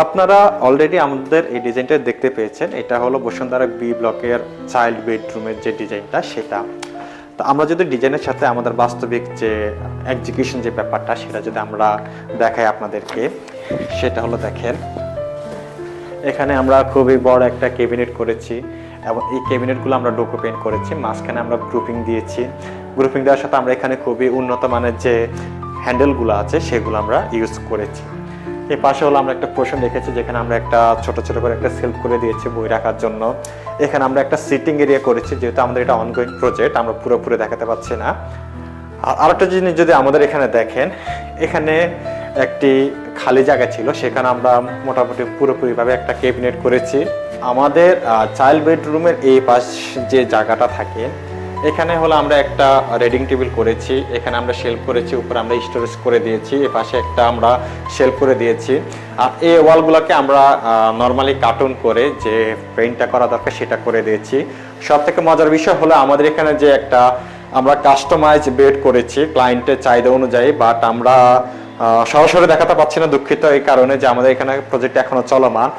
আপনারা অলরেডি আমাদের এই ডিজাইনটা দেখতে পেয়েছেন। এটা হলো বসুন্ধরা বি ব্লকের চাইল্ড বেডরুমের যে ডিজাইনটা সেটা। তো আমরা যদি ডিজাইনের সাথে আমাদের বাস্তবিক যে এক্সিকিউশন যে ব্যাপারটা সেটা যদি আমরা দেখাই আপনাদেরকে, সেটা হলো দেখেন, এখানে আমরা খুবই বড় একটা ক্যাবিনেট করেছি এবং এই ক্যাবিনেটগুলো আমরা ডোকো পেইন্ট করেছি। মাঝখানে আমরা গ্রুপিং দিয়েছি। গ্রুপিং দেওয়ার সাথে আমরা এখানে খুবই উন্নত মানের যে হ্যান্ডেলগুলো আছে সেগুলো আমরা ইউজ করেছি। এই পাশে হলো আমরা একটা পোর্শন রেখেছি যেখানে আমরা একটা ছোট ছোট করে একটা সেলফ করে দিয়েছি বই রাখার জন্য। এখানে আমরা একটা সিটিং এরিয়া করেছি, যেহেতু আমাদের এটা অনগোয়িং প্রজেক্ট আমরা পুরোপুরি দেখাতে পারছি না। আর একটা জিনিস যদি আমাদের এখানে দেখেন, এখানে একটি খালি জায়গা ছিল, সেখানে আমরা মোটামুটি পুরোপুরিভাবে একটা ক্যাবিনেট করেছি। আমাদের চাইল্ড বেডরুমের এই পাশ যে জায়গাটা থাকে, এখানে হলো আমরা একটা রিডিং টেবিল করেছি, এখানে আমরা শেলফ করেছি, উপরে আমরা স্টোরেজ করে দিয়েছি, এ পাশে একটা আমরা শেলফ করে দিয়েছি। আর এই ওয়ালগুলোকে আমরা নর্মালি কার্টুন করে যে পেইন্টটা করা দরকার সেটা করে দিয়েছি। সব থেকে মজার বিষয় হলো আমাদের এখানে যে একটা আমরা কাস্টমাইজ বেড করেছি ক্লায়েন্টের চাহিদা অনুযায়ী, বাট আমরা সরাসরি দেখাতে পাচ্ছি না, দুঃখিত এই কারণে যে আমাদের এখানে প্রজেক্ট এখনো চলমান।